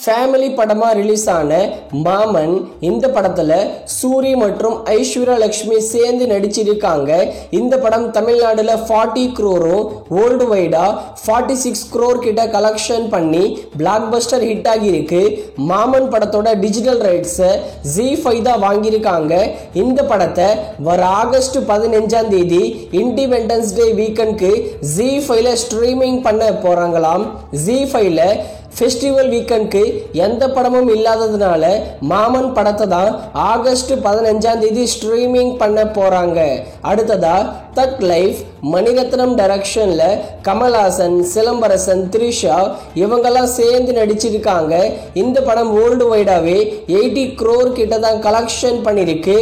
Family படமா release ஆன மாமன் இந்த படத்துல சூரி மற்றும் ஐஸ்வர்யா லட்சுமி சேர்ந்து நடிச்சிருக்காங்க. இந்த படம் தமிழ்நாடுல 40 crore வேர்ல்டு வைடா 46 crore கிட்ட கலெக்ஷன் பண்ணி பிளாக் பஸ்டர் ஹிட் ஆகி இருக்கு. மாமன் படத்தோட டிஜிட்டல் ரைட்ஸ் ZEE5 தான் வாங்கியிருக்காங்க. இந்த படத்தை வர ஆகஸ்ட் 15ஆம் தேதி இண்டிபெண்டன்ஸ் டே வீக்கெண்டுக்கு ZEE5ல ஸ்ட்ரீமிங் பண்ண போறாங்களாம். ZEE5ல ஃபெஸ்டிவல் வீக்கெண்டுக்கு எந்த படமும் இல்லாததுனால மாமன் படத்தை தான் ஆகஸ்ட் 15ஆம் தேதி ஸ்ட்ரீமிங் பண்ண போறாங்க. அடுத்ததா தக் லைஃப் மணிரத்னம் டைரக்ஷன்ல கமல்ஹாசன், சிலம்பரசன், த்ரிஷா இவங்கெல்லாம் சேர்ந்து நடிச்சிருக்காங்க. இந்த படம் வேர்ல்டு வைடாவே 80 crore கிட்ட தான் கலெக்ஷன் பண்ணிருக்கு.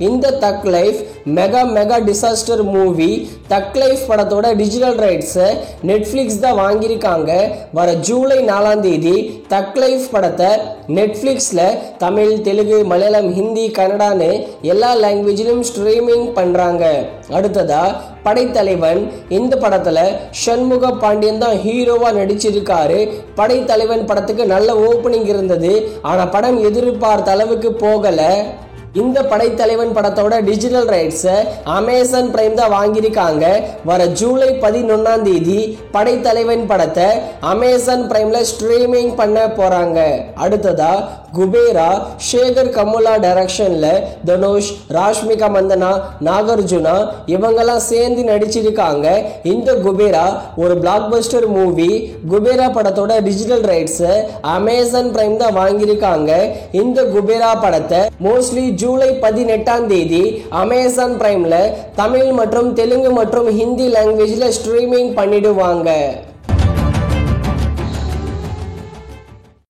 இந்த தக் லைஃப் மெகா டிசாஸ்டர் மூவி. தக் லைஃப் படத்தோட டிஜிட்டல் ரைட்ஸை நெட்ஃபிளிக்ஸ் தான் வாங்கியிருக்காங்க. வர ஜூலை 4ஆம் தேதி தக் லைஃப் படத்தை நெட்ஃபிளிக்ஸ்ல தமிழ், தெலுங்கு, மலையாளம், ஹிந்தி, கன்னடான்னு எல்லா லாங்குவேஜிலும் ஸ்ட்ரீமிங் பண்றாங்க. அடுத்ததா படைத்தலைவன். இந்த படத்துல சண்முக பாண்டியன் தான் ஹீரோவா நடிச்சிருக்காரு. படைத்தலைவன் படத்துக்கு நல்ல ஓப்பனிங் இருந்தது, ஆனா படம் எதிர்பார்த்த அளவுக்கு போகல. இந்த படைத்தலைவன் படத்தோட டிஜிட்டல் ரைட்ஸ் அமேசான் பிரைம் தான் வாங்கியிருக்காங்க. வர ஜூலை 11ஆம் தேதி படைத்தலைவன் படத்தை அமேசான் பிரைம்ல ஸ்ட்ரீமிங் பண்ண போறாங்க. அடுத்ததா குபேரா சேகர் கமுலா டைரக்ஷன்ல தனுஷ், ராஷ்மிகா மந்தனா, நாகார்ஜுனா இவங்கெல்லாம் சேர்ந்து நடிச்சிருக்காங்க. இந்த குபேரா ஒரு பிளாக் பஸ்டர் மூவி. குபேரா படத்தோட டிஜிட்டல் ரைட்ஸ் அமேசான் பிரைம் தான் வாங்கியிருக்காங்க. இந்த குபேரா படத்தை மோஸ்ட்லி ஜூலை 18ஆம் தேதி அமேசான் பிரைம்ல தமிழ் மற்றும் தெலுங்கு மற்றும் ஹிந்தி லாங்குவேஜ்ல ஸ்ட்ரீமிங் பண்ணிடுவாங்க.